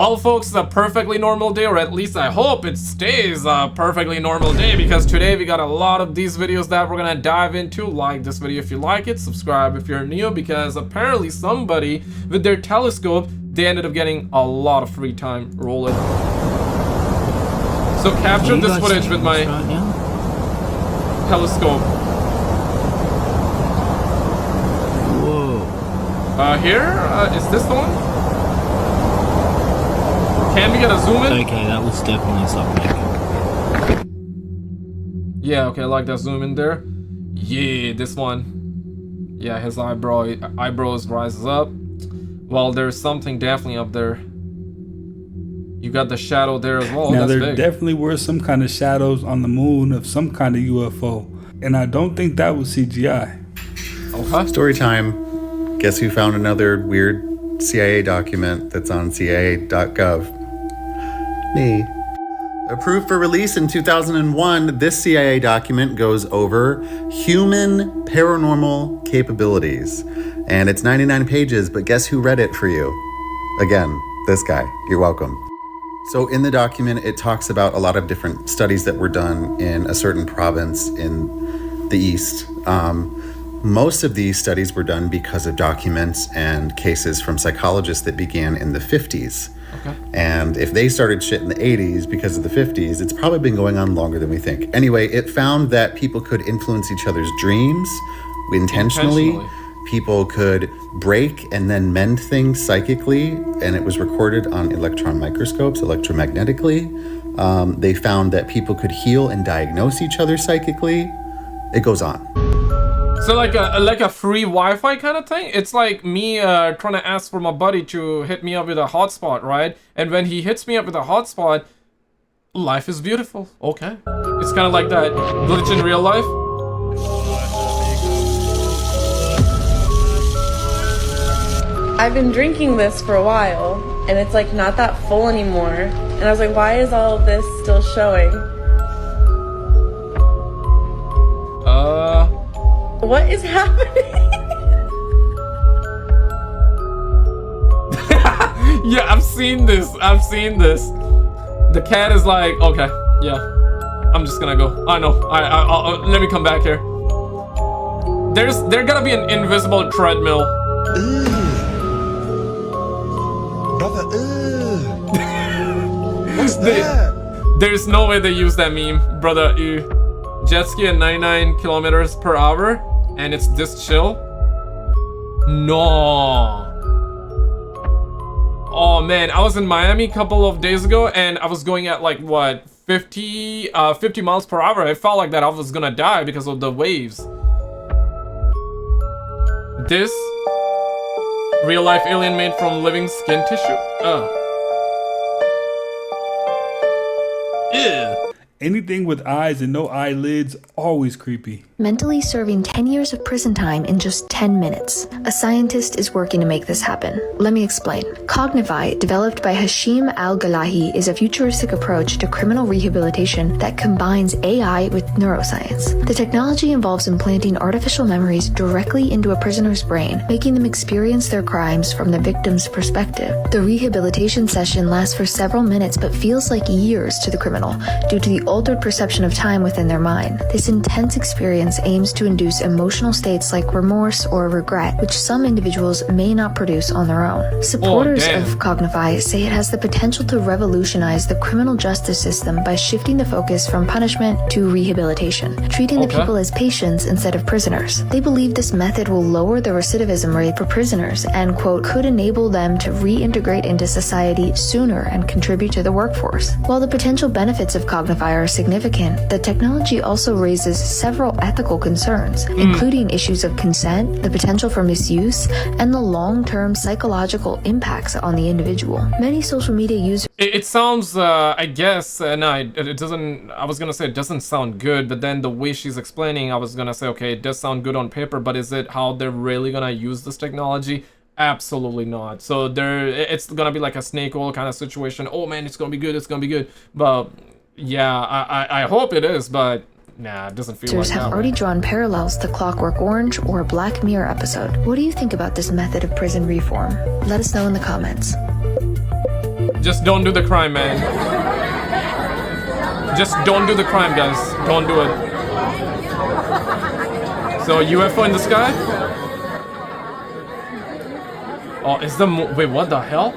Well, folks, it's a perfectly normal day, or at least I hope it stays a perfectly normal day, because today we got a lot of these videos that we're gonna dive into. Like this video if you like it, subscribe if you're new, because apparently somebody with their telescope, they ended up getting a lot of free time. Roll it. So capture this footage with my telescope. Whoa. Is this the one? Can we get a zoom in? Okay, that was definitely something. Yeah, okay, I like that zoom in there. Yeah, this one. Yeah, his eyebrows rises up. Well, there's something definitely up there. You got the shadow there as well. Now, that's there big. definitely were some kind of shadows on the moon of some kind of UFO. And I don't think that was CGI. Okay. Story time. Guess who found another weird CIA document that's on CIA.gov? Me. Approved for release in 2001, this CIA document goes over human paranormal capabilities. And it's 99 pages, but guess who read it for you? Again, this guy. You're welcome. So in the document, it talks about a lot of different studies that were done in a certain province in the East. Most of these studies were done because of documents and cases from psychologists that began in the 50s. Okay. And if they started shit in the 80s because of the 50s, it's probably been going on longer than we think. Anyway, it found that people could influence each other's dreams intentionally. People could break and then mend things psychically, and it was recorded on electron microscopes, electromagnetically. They found that people could heal and diagnose each other psychically. It goes on. So like a free Wi-Fi kind of thing? It's like me trying to ask for my buddy to hit me up with a hotspot, right? And when he hits me up with a hotspot, life is beautiful. Okay. It's kind of like that glitch in real life. I've been drinking this for a while, and it's like not that full anymore. And I was like, why is all of this still showing? What is happening? Yeah, I've seen this. The cat is like, okay, yeah, I'm just gonna go. I know. I'll let me come back here. There gotta be an invisible treadmill. Brother, what's that? There's no way they use that meme, brother. Jet ski at 99 kilometers per hour, and it's this chill. No. Oh man, I was in Miami a couple of days ago, and I was going at like what 50 miles per hour. I felt like that I was gonna die because of the waves. This real life alien made from living skin tissue. Ew. Anything with eyes and no eyelids, always creepy. Mentally serving 10 years of prison time in just 10 minutes. A scientist is working to make this happen. Let me explain. Cognify, developed by Hashim Al-Galahi, is a futuristic approach to criminal rehabilitation that combines AI with neuroscience. The technology involves implanting artificial memories directly into a prisoner's brain, making them experience their crimes from the victim's perspective. The rehabilitation session lasts for several minutes but feels like years to the criminal due to the altered perception of time within their mind. This intense experience aims to induce emotional states like remorse or regret, which some individuals may not produce on their own. Supporters of Cognify say it has the potential to revolutionize the criminal justice system by shifting the focus from punishment to rehabilitation, treating the people as patients instead of prisoners. They believe this method will lower the recidivism rate for prisoners and, quote, could enable them to reintegrate into society sooner and contribute to the workforce. While the potential benefits of Cognify are significant, the technology also raises several ethical concerns, including issues of consent, the potential for misuse, and the long-term psychological impacts on the individual. Many social media users... It sounds, I guess, no, it doesn't, I was gonna say it doesn't sound good, but then the way she's explaining, I was gonna say, okay, it does sound good on paper, but is it how they're really gonna use this technology? Absolutely not. So it's gonna be like a snake oil kind of situation. Oh man, it's gonna be good, but yeah, I hope it is, but nah, it doesn't feel like that. Have already drawn parallels to Clockwork Orange or Black Mirror episode. What do you think about this method of prison reform? Let us know in the comments. Just don't do the crime, man. Just don't do the crime, guys. Don't do it. So, UFO in the sky? Oh, is the wait, what the hell?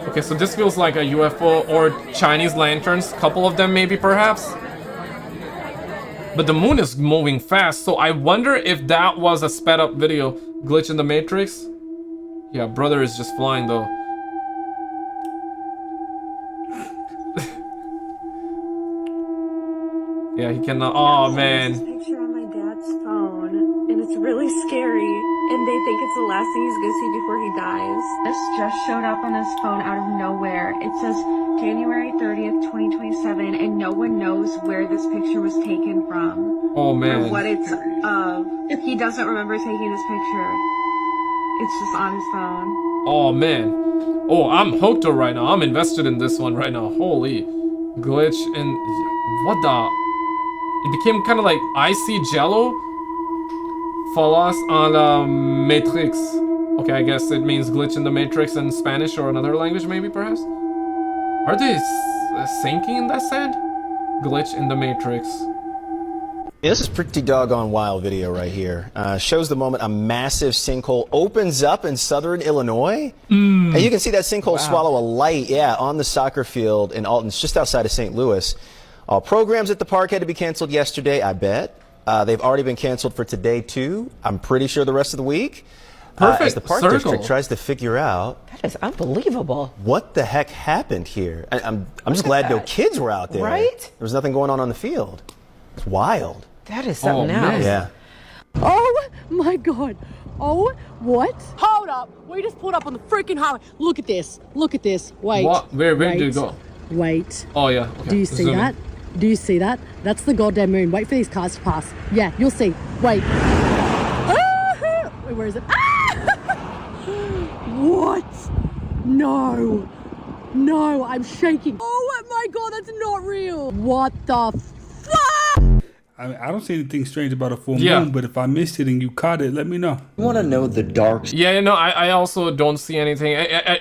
Okay, so this feels like a UFO or Chinese lanterns. Couple of them, maybe, perhaps? But the moon is moving fast, so I wonder if that was a sped up video. Glitch in the Matrix? Yeah, brother is just flying, though. Yeah, he cannot. Oh man. This picture on my dad's phone, and it's really scary. And they think it's the last thing he's gonna see before he dies. This just showed up on his phone out of nowhere. It says January 30th, 2027, and no one knows where this picture was taken from. Oh man. Or what it's of. If he doesn't remember taking this picture, it's just on his phone. Oh man. Oh, I'm hooked right now. I'm invested in this one right now. Holy. Glitch in. What the? It became kind of like icy jello. Falas a la Matrix. Okay, I guess it means glitch in the Matrix in Spanish or another language, maybe, perhaps? Are they sinking in that sand? Glitch in the Matrix. Yeah, this is pretty doggone wild video right here. Shows the moment a massive sinkhole opens up in southern Illinois. And you can see that sinkhole swallow a light, on the soccer field in Alton, just outside of St. Louis. All programs at the park had to be canceled yesterday, I bet. They've already been canceled for today, too. I'm pretty sure the rest of the week. Perfect. As the park circle. district tries to figure out... That is unbelievable. What the heck happened here? I'm just glad no kids were out there. Right? There was nothing going on the field. It's wild. That is something man. else. Yeah. Oh my God. Oh, what? Hold up. We just pulled up on the freaking highway. Look at this. Look at this. Wait. What? Where did it go? Wait. Oh, yeah. Okay. Do you see Zoom that? in. Do you see that? That's the goddamn moon. Wait for these cars to pass. Yeah, you'll see. Wait. Ah! Wait, where is it? Ah! What? No. No, I'm shaking. Oh my God, that's not real. What the fuck? I don't see anything strange about a full Yeah. moon, but if I missed it and you caught it, let me know. You want to know the dark Yeah, no, I also don't see anything.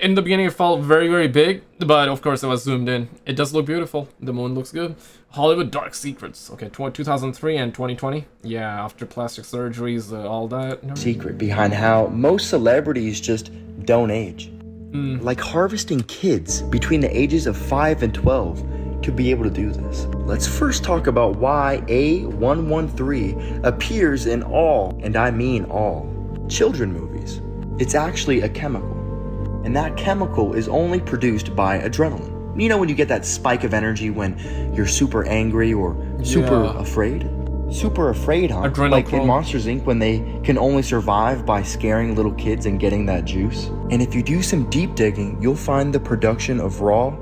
In the beginning, it felt very, very big, but of course, it was zoomed in. It does look beautiful. The moon looks good. Hollywood Dark Secrets. Okay, 2003 and 2020. Yeah, after plastic surgeries, all that. secret behind how most celebrities just don't age. Like harvesting kids between the ages of 5 and 12 to be able to do this. Let's first talk about why A113 appears in all, and I mean all, children movies. It's actually a chemical, and that chemical is only produced by adrenaline. You know when you get that spike of energy when you're super angry or super afraid? Super afraid, huh? Adrenochrome. Like in Monsters Inc. when they can only survive by scaring little kids and getting that juice. And if you do some deep digging, you'll find the production of raw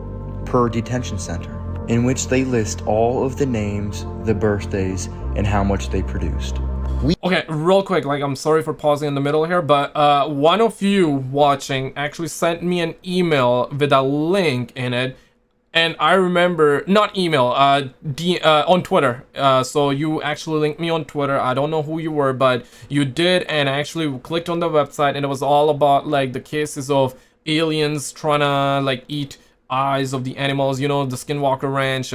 per detention center, in which they list all of the names, the birthdays, and how much they produced. Okay, real quick, like, I'm sorry for pausing in the middle here, but one of you watching actually sent me an email with a link in it, and I remember, not email, on Twitter. So you actually linked me on Twitter. I don't know who you were, but you did, and I actually clicked on the website, and it was all about, like, the cases of aliens trying to, like, eat eyes of the animals, you know, the Skinwalker Ranch,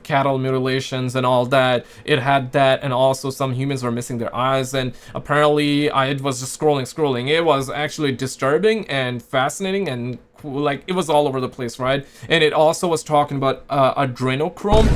cattle mutilations and all that. It had that, and also some humans were missing their eyes, and apparently I was just scrolling. It was actually disturbing and fascinating and cool, like, it was all over the place, right? And it also was talking about adrenochrome,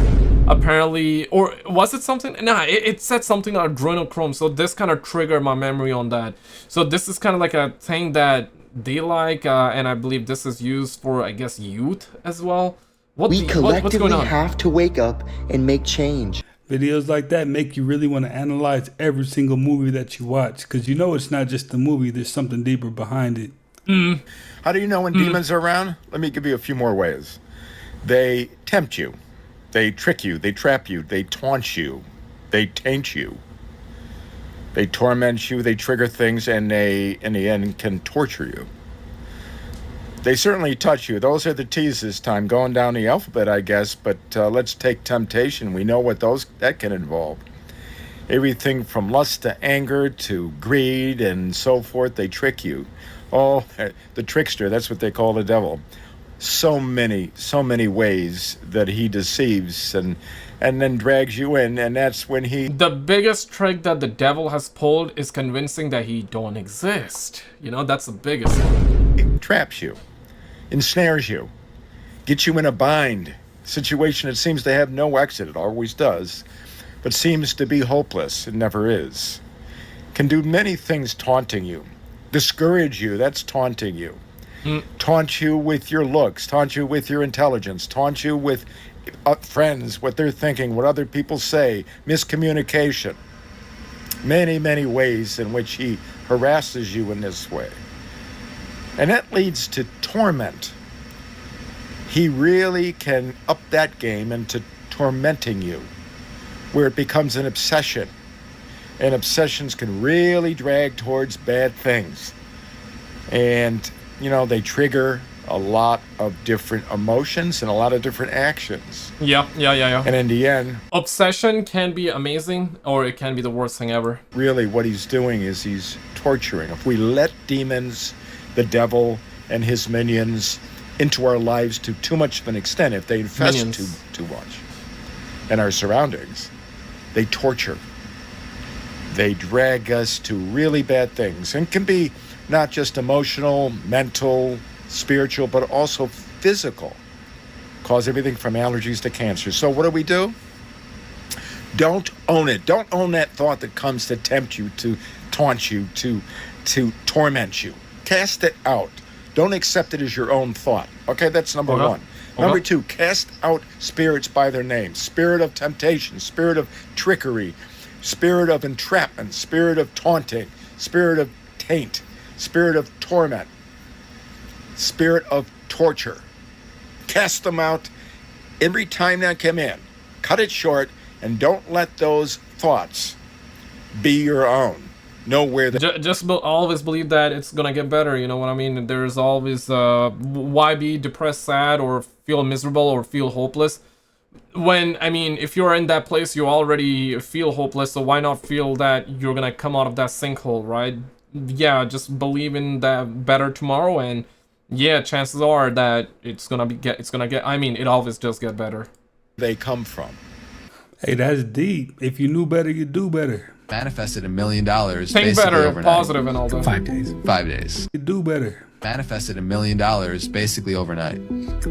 apparently, or was it something? Nah, it said something on adrenochrome, so this kind of triggered my memory on that. So this is kind of like a thing that they like, and I believe this is used for, I guess, youth as well. We what's collectively going on? have to wake up and make change. Videos like that make you really want to analyze every single movie that you watch, because you know it's not just the movie, there's something deeper behind it. How do you know when demons are around? Let me give you a few more ways. They tempt you. They trick you. They trap you. They taunt you. They taint you. They torment you. They trigger things, and they, in the end, can torture you. They certainly touch you. Those are the T's this time, going down the alphabet, I guess, but let's take temptation. We know what that can involve. Everything from lust to anger to greed and so forth, they trick you. Oh, the trickster, that's what they call the devil. so many ways that he deceives and then drags you in, and that's when he... The biggest trick that the devil has pulled is convincing that he don't exist. You know, that's the biggest one. He traps you, ensnares you, gets you in a bind, situation that seems to have no exit. It always does, but seems to be hopeless. It never is. Can do many things taunting you, discourage you, that's taunting you. Taunt you with your looks, taunt you with your intelligence, taunt you with friends, what they're thinking, what other people say, miscommunication. Many ways in which he harasses you in this way. And that leads to torment. He really can up that game into tormenting you, where it becomes an obsession. And obsessions can really drag towards bad things. And, you know, they trigger a lot of different emotions and a lot of different actions. Yeah. And in the end... Obsession can be amazing, or it can be the worst thing ever. Really, what he's doing is he's torturing. If we let demons, the devil, and his minions into our lives to too much of an extent, if they infest too much in our surroundings, they torture. They drag us to really bad things, and can be not just emotional, mental, spiritual, but also physical. Cause everything from allergies to cancer. So what do? Don't own it. Don't own that thought that comes to tempt you, to taunt you, to torment you. Cast it out. Don't accept it as your own thought. Okay, that's number one. Number two, cast out spirits by their names. Spirit of temptation, spirit of trickery, spirit of entrapment, spirit of taunting, spirit of taint, spirit of torment, spirit of torture. Cast them out every time they come in. Cut it short, and don't let those thoughts be your own. Know where just always believe that it's gonna get better. You know what I mean? There's always why be depressed, sad, or feel miserable, or feel hopeless when, I mean, if you're in that place, you already feel hopeless, so why not feel that you're gonna come out of that sinkhole, right? Yeah, just believe in that better tomorrow, and yeah, chances are that it's gonna get, I mean, it always does get better. They come from. Hey, that's deep. If you knew better, you'd do better. Manifested $1 million. Think better, overnight. Positive and all that. 5 days. 5 days. You do better. Manifested $1 million basically overnight.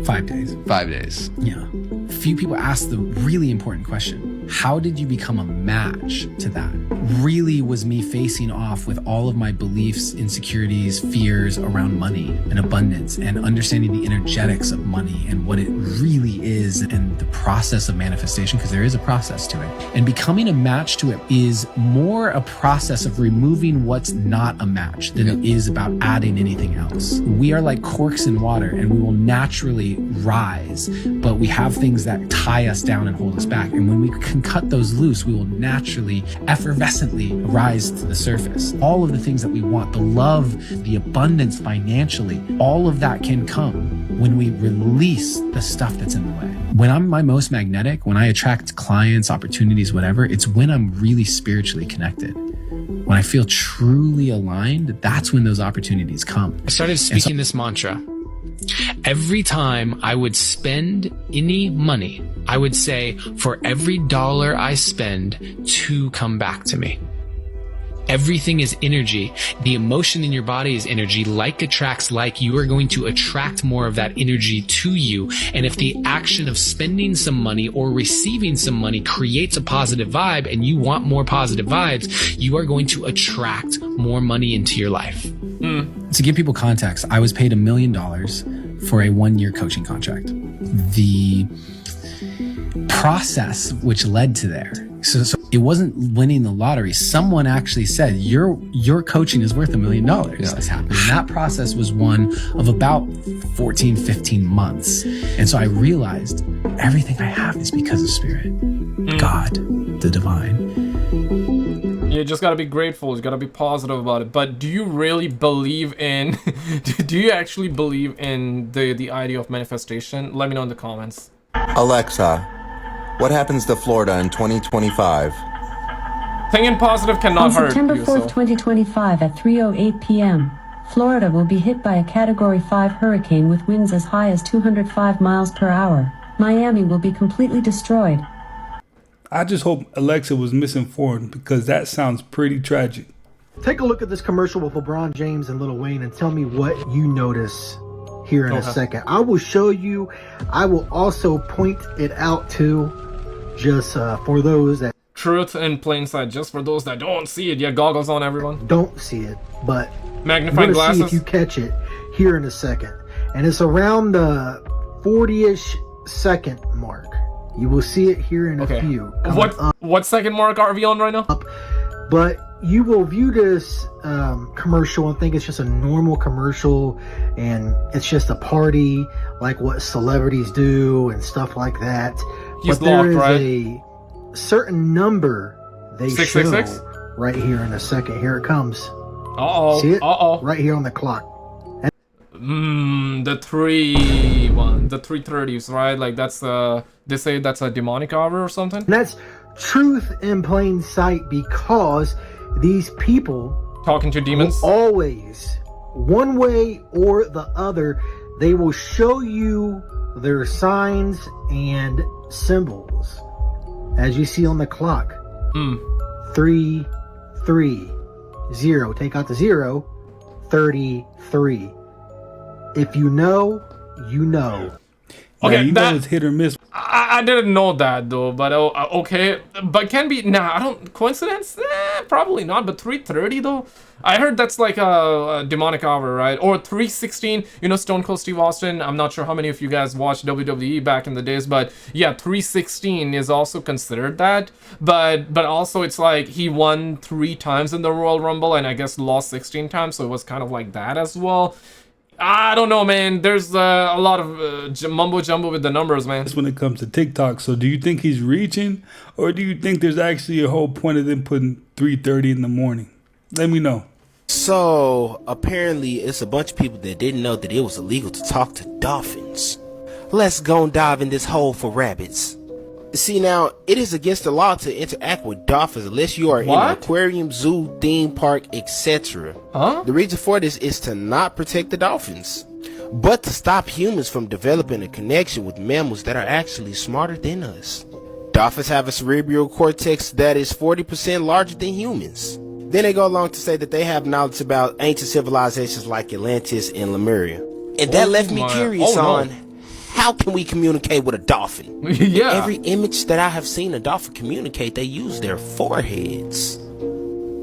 5 days. 5 days. Yeah. Few people ask the really important question. How did you become a match to that? Really was me facing off with all of my beliefs, insecurities, fears around money and abundance, and understanding the energetics of money and what it really is, and the process of manifestation, because there is a process to it. And becoming a match to it is more a process of removing what's not a match than it is about adding anything else. We are like corks in water, and we will naturally rise, but we have things that tie us down and hold us back. And when we can cut those loose, we will naturally, effervescently rise to the surface. All of the things that we want, the love, the abundance financially, all of that can come when we release the stuff that's in the way. When I'm my most magnetic, when I attract clients, opportunities, whatever, it's when I'm really spiritually connected. When I feel truly aligned, that's when those opportunities come. I started speaking this mantra. Every time I would spend any money, I would say, for every dollar I spend, 2 come back to me. Everything is energy. The emotion in your body is energy. Like attracts like. You are going to attract more of that energy to you. And if the action of spending some money or receiving some money creates a positive vibe, and you want more positive vibes, you are going to attract more money into your life. To give people context, I was paid $1 million for a 1-year coaching contract. The process which led to there. So it wasn't winning the lottery. Someone actually said, your coaching is worth $1 million. That's happening. And that process was one of about 14, 15 months. And so I realized everything I have is because of spirit, God, the divine. You just gotta be grateful. You gotta be positive about it. But do you really believe in, do you actually believe in the idea of manifestation? Let me know in the comments. Alexa, what happens to Florida in 2025? Thinking positive cannot hurt September you, 4th, so. 2025 at 3:08 p.m. Florida will be hit by a Category 5 hurricane with winds as high as 205 miles per hour. Miami will be completely destroyed. I just hope Alexa was misinformed because that sounds pretty tragic. Take a look at this commercial with LeBron James and Lil Wayne and tell me what you notice here in a second. I will show you. I will also point it out too, just for those that Truth in plain sight, just for those that don't see it. Yeah, goggles on, everyone. don't see it, but Magnifying I'm gonna see glasses. if you catch it here in a second. And it's around the 40-ish second mark. You will see it here in a few. What second mark are we on right now? But you will view this commercial and think it's just a normal commercial and it's just a party like what celebrities do and stuff like that. He's but there locked, is right? a certain number they show 666? right here in a second. Here it comes. Uh-oh. See it? Uh-oh. Right here on the clock. The 330s, right? Like that's they say that's a demonic hour or something. And that's truth in plain sight because these people talking to demons will always, one way or the other, they will show you their signs and symbols as you see on the clock. 3 3 0, take out the 0, 33. If you know, you know. Okay, yeah, you know it's hit or miss. I didn't know that though, but okay, but can be. Nah, I don't. Coincidence? Probably not. But 3:30 though, I heard that's like a demonic hour, right? Or 3:16. You know, Stone Cold Steve Austin. I'm not sure how many of you guys watched WWE back in the days, but yeah, 3:16 is also considered that. But also it's like he won 3 times in the Royal Rumble and I guess lost 16 times, so it was kind of like that as well. I don't know, man. There's a lot of mumbo jumbo with the numbers, man. That's when it comes to TikTok. So do you think he's reaching, or do you think there's actually a whole point of them putting 3:30 in the morning? Let me know. So apparently it's a bunch of people that didn't know that it was illegal to talk to dolphins. Let's go and dive in this hole for rabbits. See, now, it is against the law to interact with dolphins unless you are in an aquarium, zoo, theme park, etc. The reason for this is to not protect the dolphins, but to stop humans from developing a connection with mammals that are actually smarter than us. Dolphins have a cerebral cortex that is 40% larger than humans. Then they go along to say that they have knowledge about ancient civilizations like Atlantis and Lemuria. And that left me curious on how can we communicate with a dolphin? Yeah. Every image that I have seen a dolphin communicate, they use their foreheads.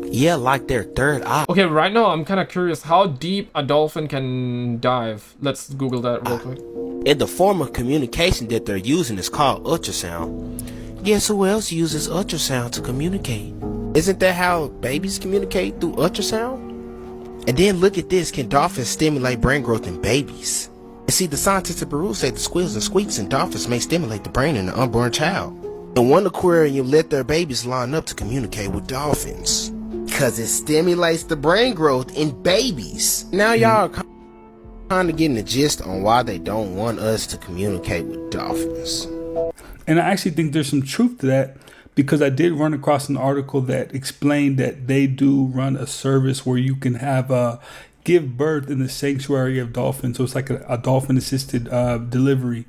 Yeah, like their third eye. Okay, right now I'm kind of curious how deep a dolphin can dive. Let's Google that real quick. And the form of communication that they're using is called ultrasound. Guess who else uses ultrasound to communicate? Isn't that how babies communicate, through ultrasound? And then look at this, can dolphins stimulate brain growth in babies? And see, the scientists at Peru say the squeals and squeaks in dolphins may stimulate the brain in an unborn child. In one aquarium, let their babies line up to communicate with dolphins, cause it stimulates the brain growth in babies. Now y'all are kind of getting the gist on why they don't want us to communicate with dolphins. And I actually think there's some truth to that, because I did run across an article that explained that they do run a service where you can have give birth in the sanctuary of dolphins. So it's like a dolphin assisted delivery.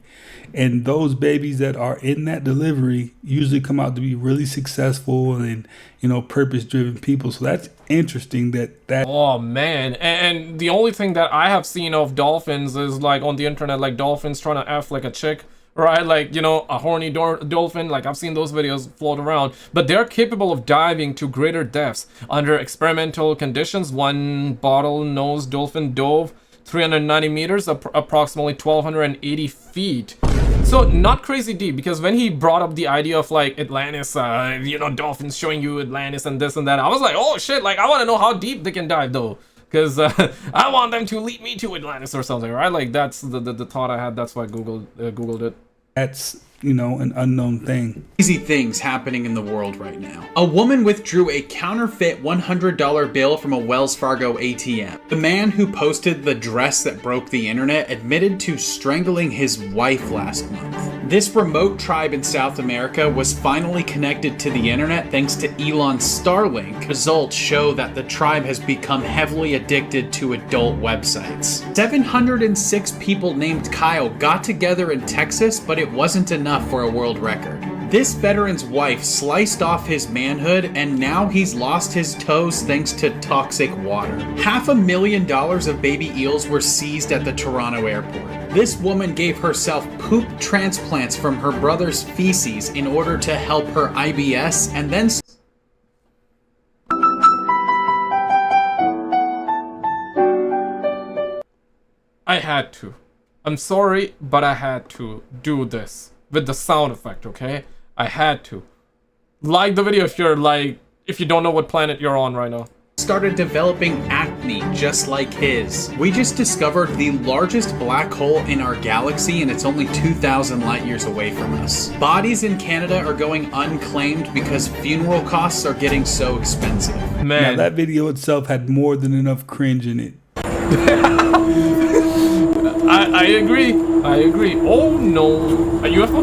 And those babies that are in that delivery usually come out to be really successful and, you know, purpose driven people. So that's interesting that. Oh man. And the only thing that I have seen of dolphins is like on the internet, like dolphins trying to F like a chick. Right, like, you know, a horny dolphin, like I've seen those videos float around, but they're capable of diving to greater depths under experimental conditions. One bottlenose dolphin dove 390 meters, approximately 1,280 feet. So not crazy deep, because when he brought up the idea of like Atlantis, you know, dolphins showing you Atlantis and this and that, I was like, oh shit, like I want to know how deep they can dive though. Because I want them to lead me to Atlantis or something, right? Like that's the thought I had. That's why I Googled it. That's an unknown thing. Crazy things happening in the world right now. A woman withdrew a counterfeit $100 bill from a Wells Fargo ATM. The man who posted the dress that broke the internet admitted to strangling his wife last month. This remote tribe in South America was finally connected to the internet thanks to Elon's Starlink. Results show that the tribe has become heavily addicted to adult websites. 706 people named Kyle got together in Texas, but it wasn't enough for a world record. This veteran's wife sliced off his manhood, and now he's lost his toes thanks to toxic water. $500,000 of baby eels were seized at the Toronto airport. This woman gave herself poop transplants from her brother's feces in order to help her IBS, and then I had to. I'm sorry, but I had to do this with the sound effect, okay? I had to. Like the video if you don't know what planet you're on right now. Started developing acne just like his. We just discovered the largest black hole in our galaxy, and it's only 2,000 light years away from us. Bodies in Canada are going unclaimed because funeral costs are getting so expensive. Man, now, that video itself had more than enough cringe in it. I agree. Oh no. A UFO?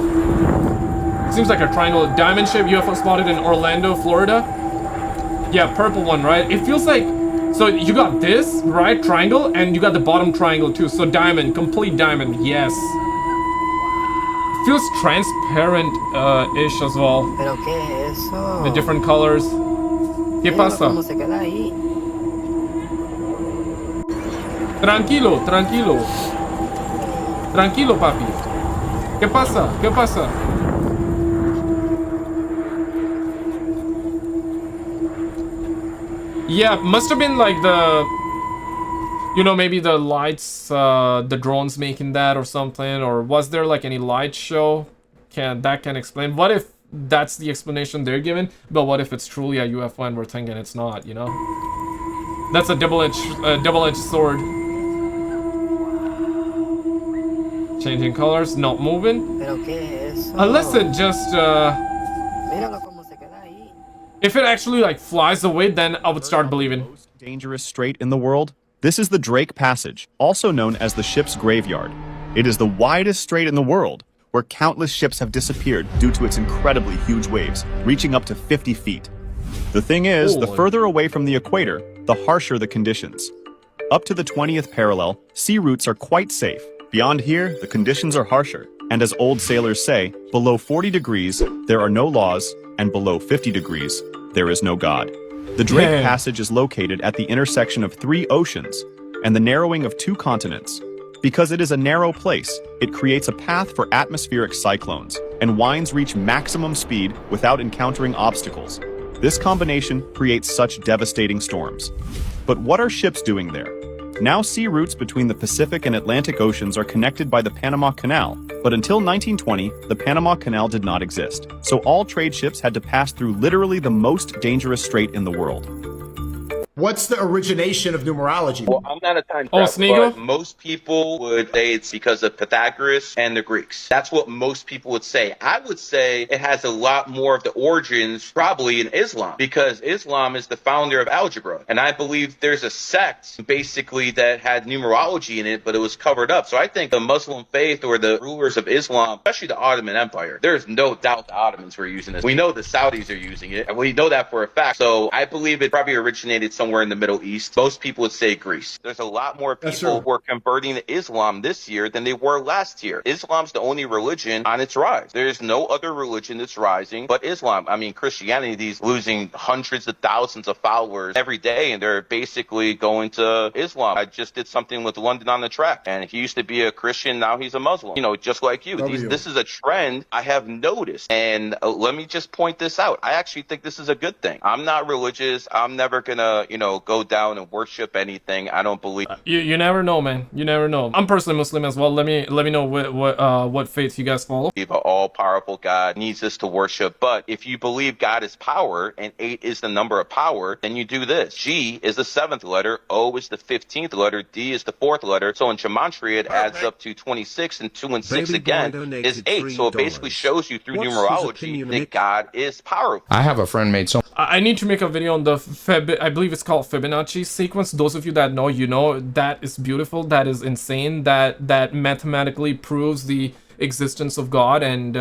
Seems like a triangle. Diamond-shaped UFO spotted in Orlando, Florida. Yeah, purple one, right? It feels like... So you got this, right? Triangle, and you got the bottom triangle too. So diamond, complete diamond, yes. It feels transparent-ish as well. ¿Pero qué es eso? The different colors. ¿Qué pasa? ¿Cómo se queda ahí? Tranquilo, tranquilo. Tranquilo, papi. ¿Qué pasa? ¿Qué pasa? Yeah, must have been like maybe the lights, the drones making that or something, or was there like any light show? Can explain? What if that's the explanation they're giving, but what if it's truly a UFO and we're thinking it's not, That's a double-edged sword. Changing colors, not moving. Unless it just if it actually flies away, then I would start believing. Most dangerous strait in the world. This is the Drake Passage, also known as the ship's graveyard. It is the widest strait in the world, where countless ships have disappeared due to its incredibly huge waves, reaching up to 50 feet. The thing is, the further away from the equator, the harsher the conditions. Up to the 20th parallel, sea routes are quite safe. Beyond here, the conditions are harsher, and as old sailors say, below 40 degrees, there are no laws, and below 50 degrees, there is no God. The Drake Passage is located at the intersection of 3 oceans, and the narrowing of 2 continents. Because it is a narrow place, it creates a path for atmospheric cyclones, and winds reach maximum speed without encountering obstacles. This combination creates such devastating storms. But what are ships doing there? Now sea routes between the Pacific and Atlantic Oceans are connected by the Panama Canal, but until 1920, the Panama Canal did not exist. So all trade ships had to pass through literally the most dangerous strait in the world. What's the origination of numerology? Well, I'm not a time traveler, but most people would say it's because of Pythagoras and the Greeks. That's what most people would say. I would say it has a lot more of the origins probably in Islam, because Islam is the founder of algebra. And I believe there's a sect basically that had numerology in it, but it was covered up. So I think the Muslim faith or the rulers of Islam, especially the Ottoman Empire, there's no doubt the Ottomans were using this. We know the Saudis are using it, and we know that for a fact. So I believe it probably originated somewhere in the Middle East. Most people would say Greece. There's a lot more people who are converting to Islam this year than they were last year. Islam's the only religion on its rise. There's no other religion that's rising but Islam. I mean, Christianity is losing hundreds of thousands of followers every day, and they're basically going to Islam. I just did something with London on the Track, and he used to be a Christian, now he's a Muslim. Just like you. This is a trend I have noticed, and let me just point this out. I actually think this is a good thing. I'm not religious. I'm never gonna, you know, go down and worship anything. I don't believe. You never know, man. You never know. I'm personally Muslim as well. Let me know what faith you guys follow. An all-powerful God needs us to worship. But if you believe God is power and 8 is the number of power, then you do this. G is the 7th letter, O is the 15th letter, D is the 4th letter. So in gematria, it adds up to 26, and 2 and 6 again is 8. So it basically shows you through numerology that God is powerful. I have a friend made so. I need to make a video on the I believe it's called Fibonacci sequence. Those of you that know, you know, that is beautiful. That is insane. That mathematically proves the existence of God. And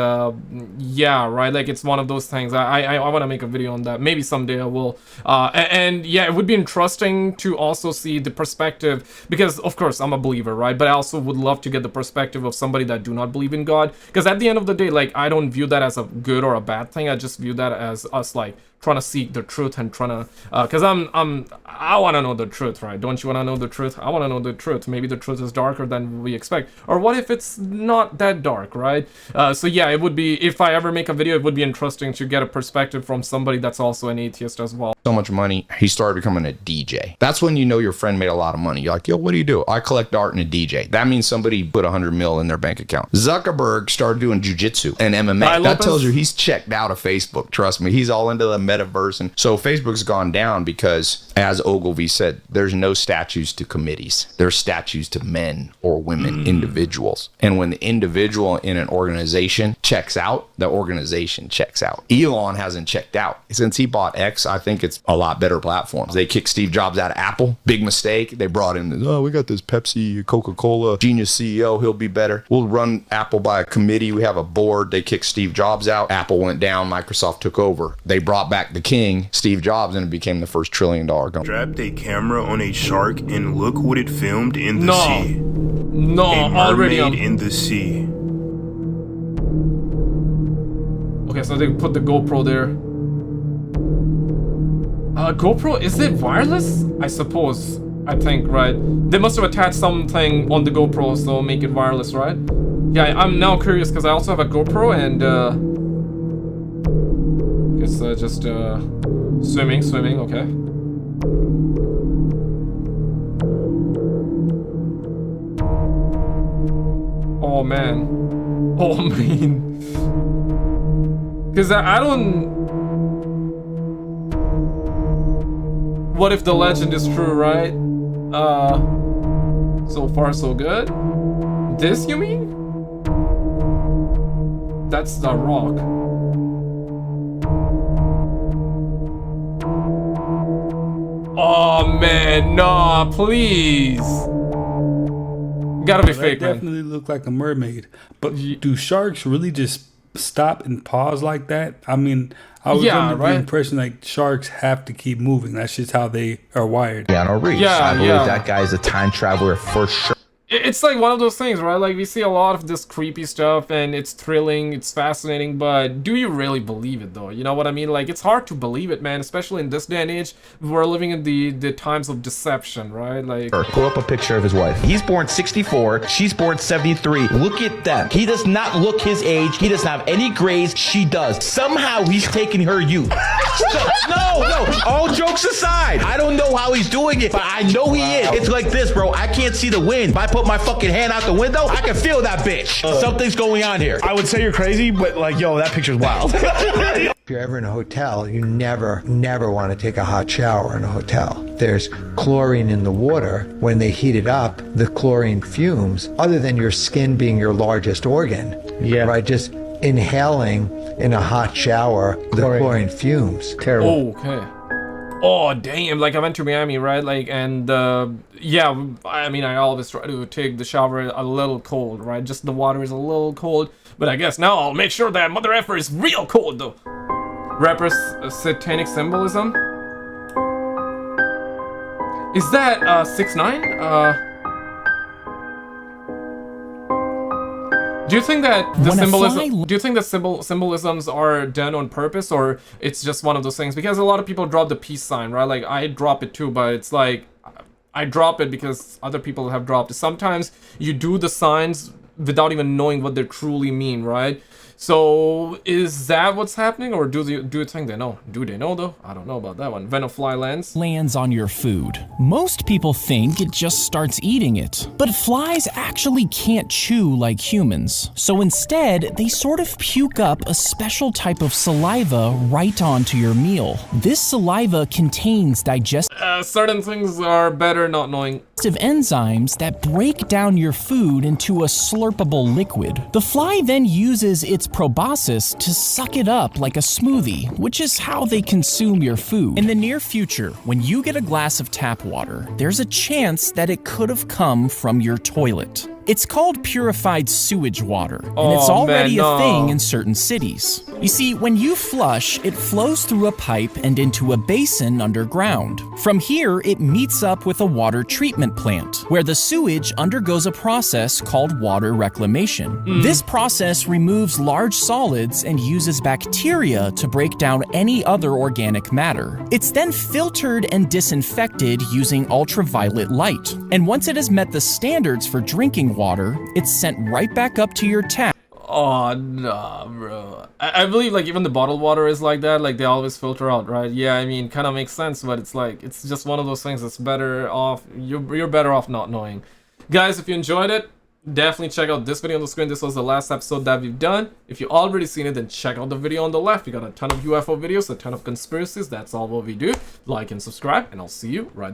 yeah, right, like it's one of those things. I want to make a video on that. Maybe someday I will. And yeah, it would be interesting to also see the perspective, because of course I'm a believer, right? But I also would love to get the perspective of somebody that do not believe in God, because at the end of the day, like, I don't view that as a good or a bad thing. I just view that as us like trying to seek the truth and trying to because I want to know the truth, right? Don't you want to know the truth? I want to know the truth. Maybe the truth is darker than we expect, or what if it's not that dark, right? So yeah, it would be, if I ever make a video, it would be interesting to get a perspective from somebody that's also an atheist as well. So much money, he started becoming a DJ. That's when you know your friend made a lot of money. You're like, yo, what do you do? I collect art and a DJ. That means somebody put 100 mil in their bank account. Zuckerberg started doing jujitsu and MMA. That tells you he's checked out of Facebook. Trust me, he's all into the metaverse. And so Facebook's gone down because, as Ogilvy said, there's no statues to committees. There's statues to men or women, individuals. And when the individual in an organization checks out, the organization checks out. Elon hasn't checked out. Since he bought X, I think it's a lot better platforms. They kicked Steve Jobs out of Apple. Big mistake. They brought in, we got this Pepsi, Coca-Cola, genius CEO. He'll be better. We'll run Apple by a committee. We have a board. They kicked Steve Jobs out. Apple went down. Microsoft took over. They brought back the king, Steve Jobs, and it became the first $1 trillion company. Strapped a camera on a shark and look what it filmed in the sea. No, a already mermaid in the sea. Okay, so they put the GoPro there. GoPro, is it wireless? I suppose. I think, right? They must have attached something on the GoPro, so make it wireless, right? Yeah, I'm now curious because I also have a GoPro and it's just swimming, okay. Oh man. Because I don't... What if the legend is true, right? So far so good. This, you mean? That's the rock. Oh man, nah, please. Gotta be fake, man. Definitely look like a mermaid. But do sharks really just stop and pause like that? I mean, I was under the impression like sharks have to keep moving. That's just how they are wired. Keanu Reeves. I believe that guy is a time traveler for sure. It's like one of those things, right? Like, we see a lot of this creepy stuff and it's thrilling, it's fascinating, but do you really believe it though? You know what I mean? Like, it's hard to believe it, man, especially in this day and age. We're living in the times of deception, right? Like, pull up a picture of his wife. He's born 64, she's born 73. Look at them. He does not look his age. He doesn't have any grays. She does. Somehow he's taking her youth. No, all jokes aside, I don't know how he's doing it, but I know he is. It's like this, bro. I can't see the wind. If I put my fucking hand out the window, I can feel that bitch. Something's going on here. I would say you're crazy, but like, yo, that picture's wild. If you're ever in a hotel, you never want to take a hot shower in a hotel. There's chlorine in the water. When they heat it up, the chlorine fumes, other than your skin being your largest organ. Yeah. Right? Just inhaling in a hot shower, the chlorine fumes. Terrible. Okay. Oh damn, like I went to Miami, right? Like, and yeah, I mean, I always try to take the shower a little cold, right? Just the water is a little cold, but I guess now I'll make sure that mother effer is real cold though. Rappers satanic symbolism. Is that 6ix9ine? Do you think that the symbolism? Do you think that symbolisms are done on purpose, or it's just one of those things? Because a lot of people drop the peace sign, right? Like, I drop it too, but it's like I drop it because other people have dropped it. Sometimes you do the signs without even knowing what they truly mean, right? So is that what's happening, or do you think they know? Do they know though? I don't know about that one. When a fly lands on your food. Most people think it just starts eating it, but flies actually can't chew like humans. So instead, they sort of puke up a special type of saliva right onto your meal. This saliva contains certain things are better not knowing. Enzymes that break down your food into a slurpable liquid. The fly then uses its proboscis to suck it up like a smoothie, which is how they consume your food. In the near future, when you get a glass of tap water, there's a chance that it could have come from your toilet. It's called purified sewage water, and it's already a thing in certain cities. You see, when you flush, it flows through a pipe and into a basin underground. From here, it meets up with a water treatment plant, where the sewage undergoes a process called water reclamation. This process removes large solids and uses bacteria to break down any other organic matter. It's then filtered and disinfected using ultraviolet light. And once it has met the standards for drinking water, it's sent right back up to your tap. Oh, nah, bro. I believe, like, even the bottled water is like that. Like, they always filter out, right? Yeah, I mean, kind of makes sense, but it's like, it's just one of those things that's better off. You're better off not knowing. Guys, if you enjoyed it, definitely check out this video on the screen. This was the last episode that we've done. If you already seen it, then check out the video on the left. We got a ton of UFO videos, a ton of conspiracies. That's all what we do. Like and subscribe, and I'll see you right there.